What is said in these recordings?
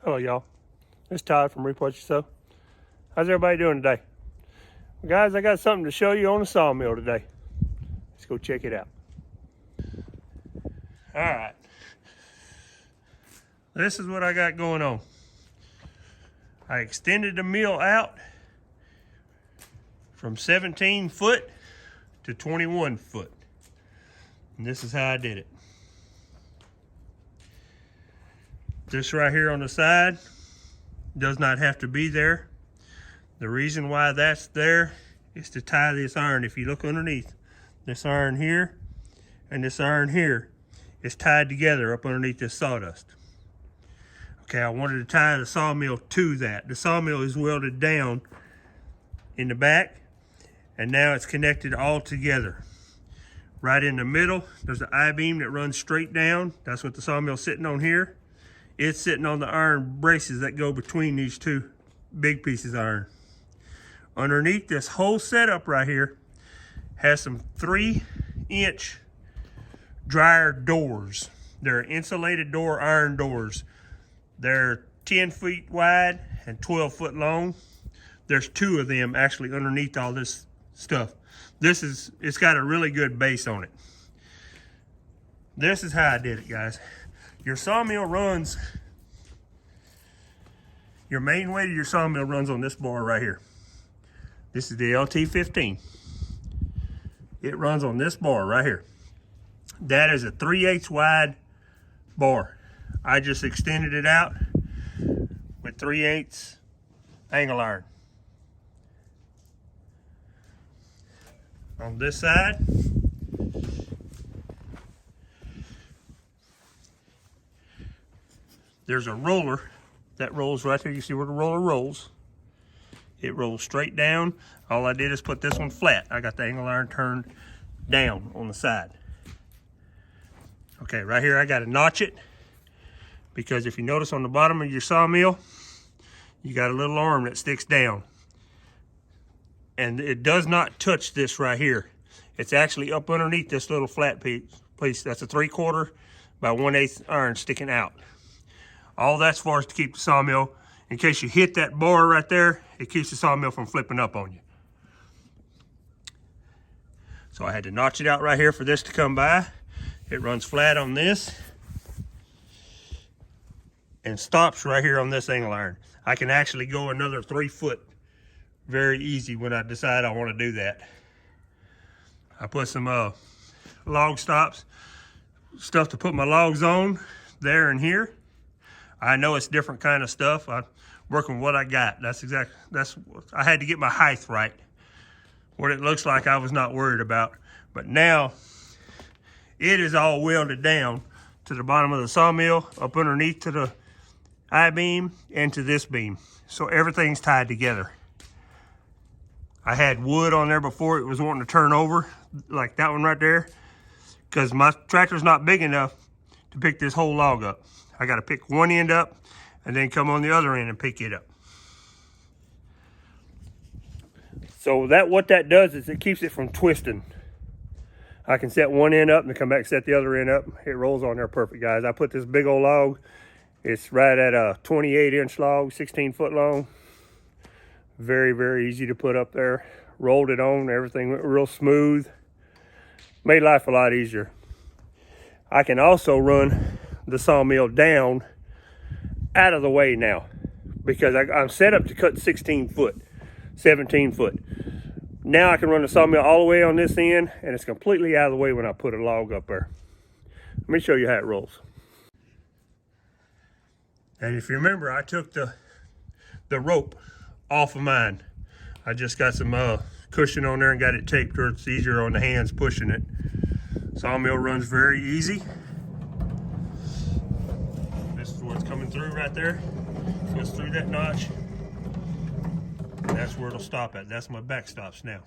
Hello, y'all. It's Todd from Reap What You Sow. How's everybody doing today? Well, guys, I got something to show you on the sawmill today. Let's go check it out. All right. This is what I got going on. I extended the mill out from 17 foot to 21 foot. And this is how I did it. This right here on the side does not have to be there. The reason why that's there is to tie this iron. If you look underneath, this iron here and this iron here is tied together up underneath this sawdust. Okay, I wanted to tie the sawmill to that. The sawmill is welded down in the back, and now it's connected all together. Right in the middle, there's an I-beam that runs straight down. That's what the sawmill's sitting on here. It's sitting on the iron braces that go between these two big pieces of iron. Underneath this whole setup right here has some 3-inch dryer doors. They're insulated door iron doors. They're 10 feet wide and 12 foot long. There's 2 of them actually underneath all this stuff. It's got a really good base on it. This is how I did it, guys. Your sawmill runs, your main weight of your sawmill runs on this bar right here. This is the LT15. It runs on this bar right here. That is a 3/8 wide bar. I just extended it out with 3/8 angle iron. On this side, there's a roller that rolls right there. You see where the roller rolls? It rolls straight down. All I did is put this one flat. I got the angle iron turned down on the side. Okay, right here I got to notch it, because if you notice on the bottom of your sawmill, you got a little arm that sticks down. And it does not touch this right here. It's actually up underneath this little flat piece. That's a 3/4 by 1/8 iron sticking out. All that's for is to keep the sawmill, in case you hit that bar right there, it keeps the sawmill from flipping up on you. So I had to notch it out right here for this to come by. It runs flat on this and stops right here on this angle iron. I can actually go another 3 foot very easy when I decide I want to do that. I put some log stops, stuff to put my logs on there and here. I know it's different kind of stuff. I'm working with what I got. I had to get my height right. What it looks like I was not worried about. But now it is all welded down to the bottom of the sawmill, up underneath to the I-beam and to this beam. So everything's tied together. I had wood on there before it was wanting to turn over, like that one right there, because my tractor's not big enough to pick this whole log up. I got to pick one end up and then come on the other end and pick it up. So what that does is it keeps it from twisting. I can set one end up and come back and set the other end up. It rolls on there perfect, guys. I put this big old log. It's right at a 28-inch log, 16 foot long. Very, very easy to put up there. Rolled it on, everything went real smooth. Made life a lot easier. I can also run the sawmill down out of the way now, because I'm set up to cut 16 foot, 17 foot. Now I can run the sawmill all the way on this end, and it's completely out of the way when I put a log up there. Let me show you how it rolls. And if you remember, I took the rope off of mine. I just got some cushion on there and got it taped where it's easier on the hands pushing it. Sawmill runs very easy. This is where it's coming through right there. Goes through that notch. That's where it'll stop at. That's my back stops now.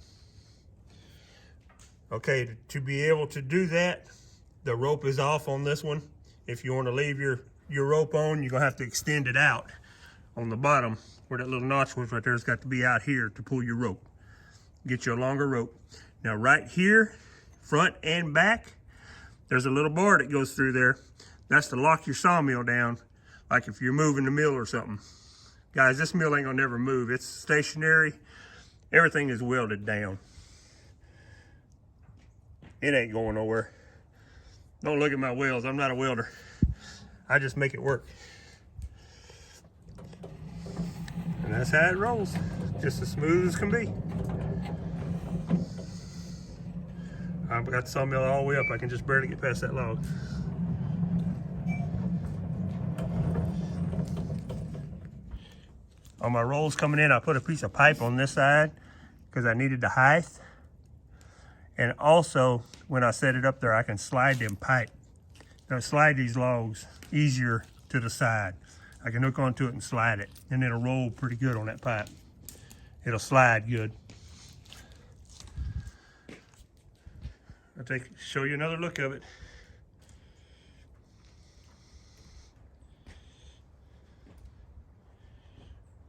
Okay, to be able to do that, the rope is off on this one. If you want to leave your rope on, you're gonna have to extend it out on the bottom where that little notch was right there. It's got to be out here to pull your rope. Get you a longer rope. Now right here, front and back, there's a little bar that goes through there. That's to lock your sawmill down like if you're moving the mill or something. Guys, this mill ain't gonna never move. It's stationary. Everything is welded down. It ain't going nowhere. Don't look at my welds. I'm not a welder. I just make it work. And that's how it rolls. Just as smooth as can be. I've got the sawmill all the way up. I can just barely get past that log. On my rolls coming in, I put a piece of pipe on this side because I needed the height. And also, when I set it up there, I can slide them pipe. Now slide these logs easier to the side. I can hook onto it and slide it, and it'll roll pretty good on that pipe. It'll slide good. I'll show you another look of it.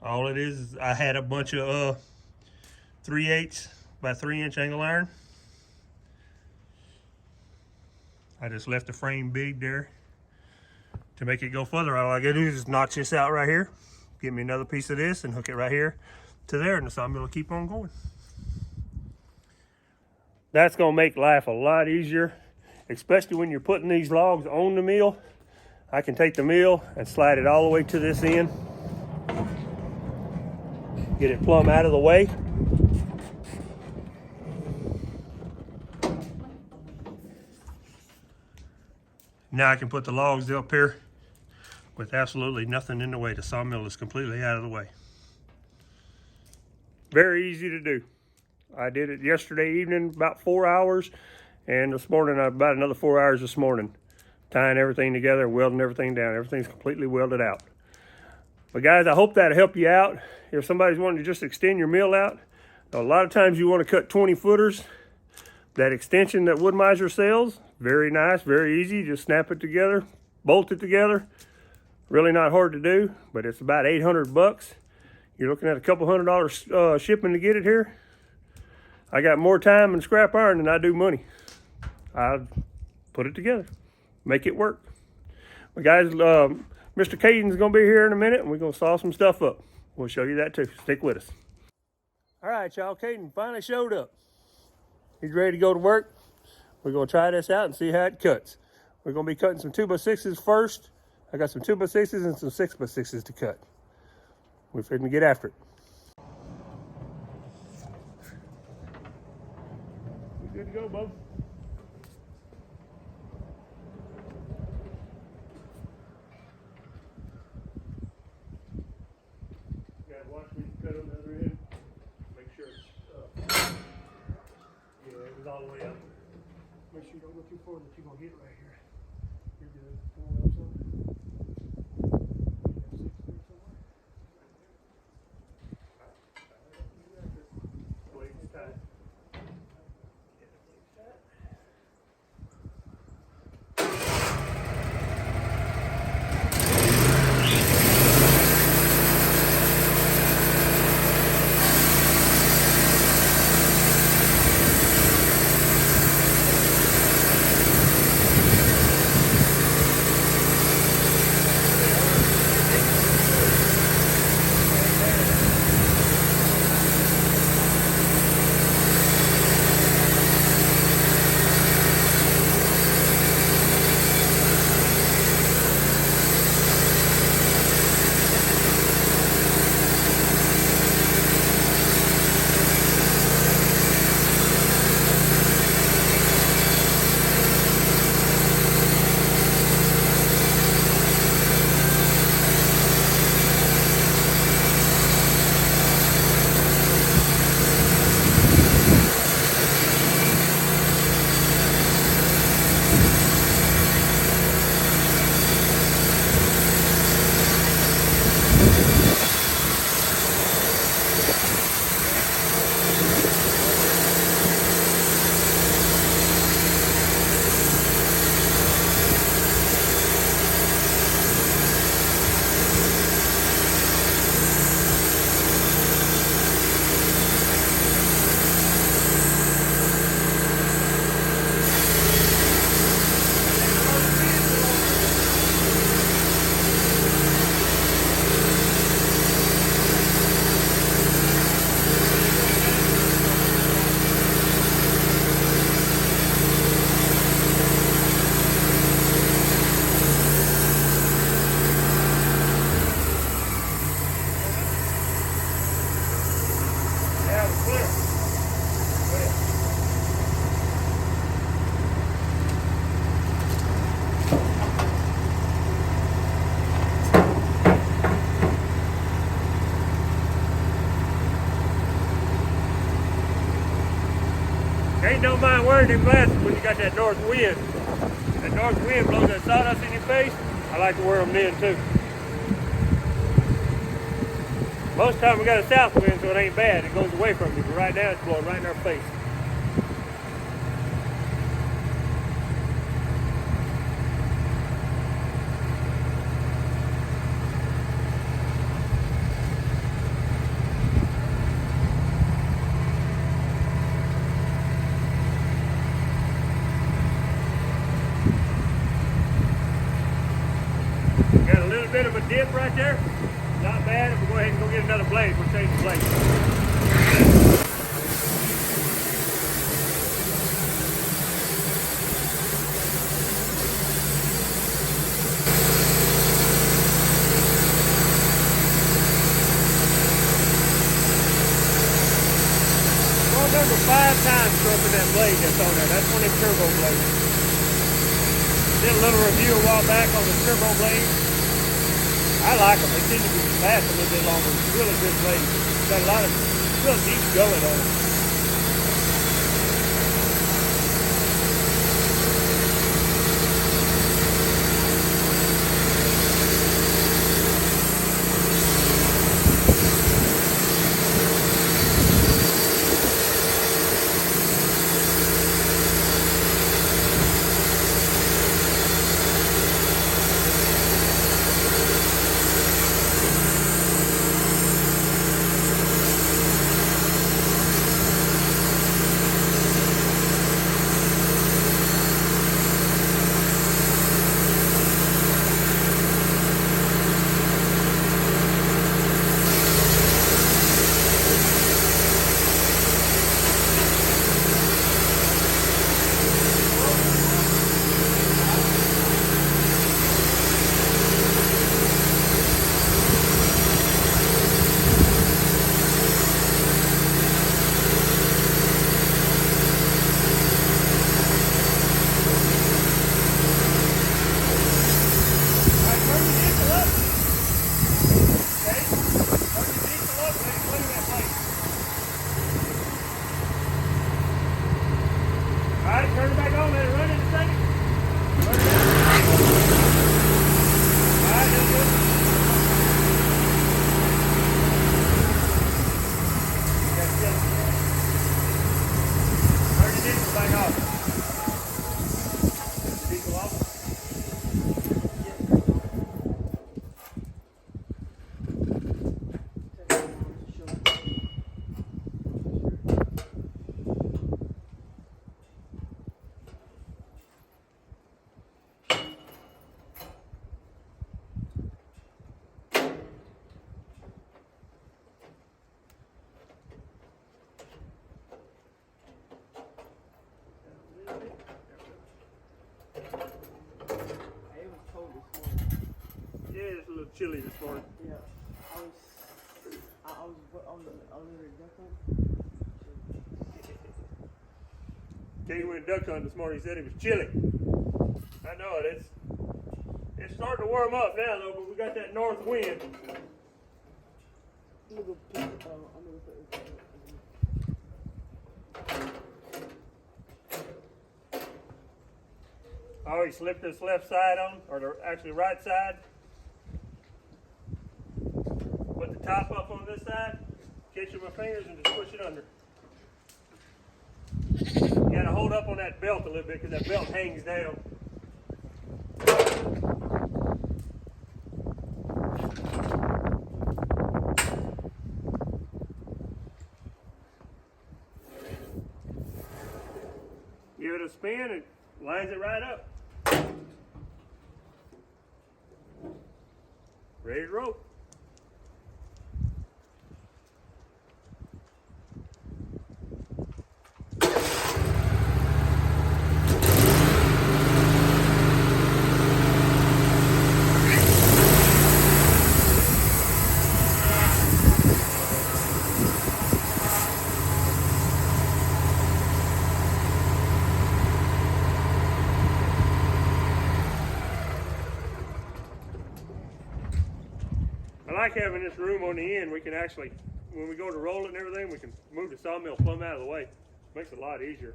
All it is I had a bunch of 3/8 by 3-inch angle iron. I just left the frame big there to make it go further. All I gotta do is just notch this out right here, get me another piece of this and hook it right here to there, and the sawmill will keep on going. That's gonna make life a lot easier, especially when you're putting these logs on the mill. I can take the mill and slide it all the way to this end. Get it plumb out of the way. Now I can put the logs up here with absolutely nothing in the way. The sawmill is completely out of the way. Very easy to do. I did it yesterday evening, about 4 hours, and this morning about another 4 hours this morning, tying everything together, welding everything down. Everything's completely welded out. But guys, I hope that'll help you out. If somebody's wanting to just extend your mill out, a lot of times you want to cut 20 footers. That extension that Woodmizer sells, very nice, very easy. Just snap it together, bolt it together. Really not hard to do, but it's about 800 bucks. You're looking at a couple $100 shipping to get it here. I got more time and scrap iron than I do money. I'll put it together, make it work. But guys, Mr. Caden's gonna be here in a minute, and we're gonna saw some stuff up. We'll show you that too. Stick with us. All right, y'all, Caden finally showed up. He's ready to go to work. We're gonna try this out and see how it cuts. We're gonna be cutting some 2x6s first. I got some 2x6s and some 6x6s to cut. We're finna get after it. We good to go, bub? Gotta watch me cut on the other end. Make sure it's yeah, it was all the way up. Make sure you don't go too far that you're gonna hit it right here. You're good. don't mind wearing them glasses when you got that north wind. That north wind blows that sawdust in your face. I like to wear them then too. Most of the time we got a south wind, so it ain't bad. It goes away from you, but right now it's blowing right in our face. Got a little bit of a dip right there. Not bad. If we go ahead and go get another blade, we'll change the blade. Well, number 5 times stroking that blade that's on there. That's one of them turbo blades. Did a little review a while back on the turbo blades. I like them. They seem to last a little bit longer. Really good blades. Got a lot of real deep gullet on them. Turn it back on, let it run in a second. Turn it down. Alright, that's good. That's good. Turn your diesel back off. Turn the diesel off. It's a little chilly this morning. Yeah, I was on the duck hunt. Katie went duck hunting this morning. He said it was chilly. I know it. It's starting to warm up now though, but we got that north wind. Oh, he slipped this left side on, or the actually right side. Put the top up on this side, catch it with my fingers and just push it under. You gotta hold up on that belt a little bit because that belt hangs down. Give it a spin and lines it right up. Ready to roll. I like having this room on the end. We can actually, when we go to roll it and everything, we can move the sawmill plumb out of the way. Makes it a lot easier.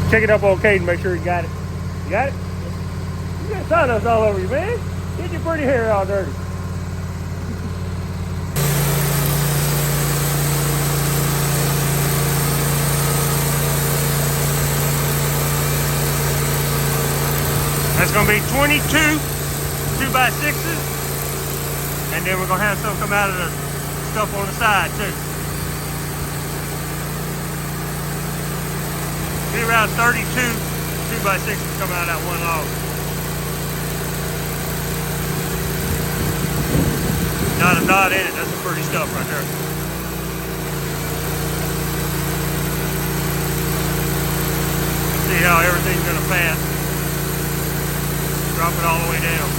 Check it up on Caden, make sure you got it. You got it? You got sawdust all over you, man. Get your pretty hair all dirty. That's gonna be 22 2x6s, and then we're gonna have some come out of the stuff on the side too. Be around 32 2x6s come out of that one log. Not a knot in it, that's some pretty stuff right there. See how everything's gonna pass. Drop it all the way down.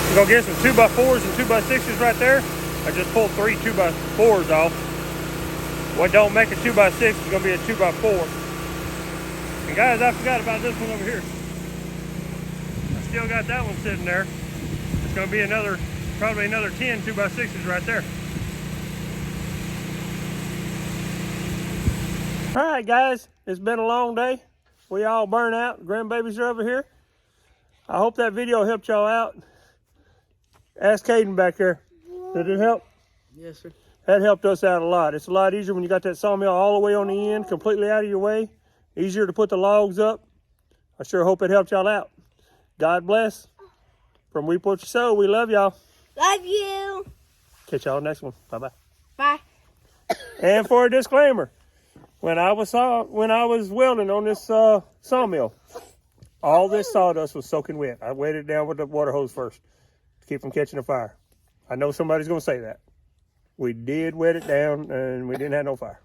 We're gonna get some 2x4s and 2x6s right there. I just pulled 3 2x4s off. What don't make a 2x6 is gonna be a 2x4. And guys, I forgot about this one over here. I still got that one sitting there. It's gonna be probably another 10 2x6s right there. All right, guys, it's been a long day. We all burn out. Grandbabies are over here. I hope that video helped y'all out. Ask Caden back there. Did it help? Yes, sir. That helped us out a lot. It's a lot easier when you got that sawmill all the way on the end, completely out of your way. Easier to put the logs up. I sure hope it helped y'all out. God bless. From We Put You Seaux, we love y'all. Love you. Catch y'all next one. Bye-bye. Bye. And for a disclaimer, when I was welding on this sawmill, all this sawdust was soaking wet. I wet it down with the water hose first to keep from catching a fire. I know somebody's going to say that. We did wet it down and we didn't have no fire.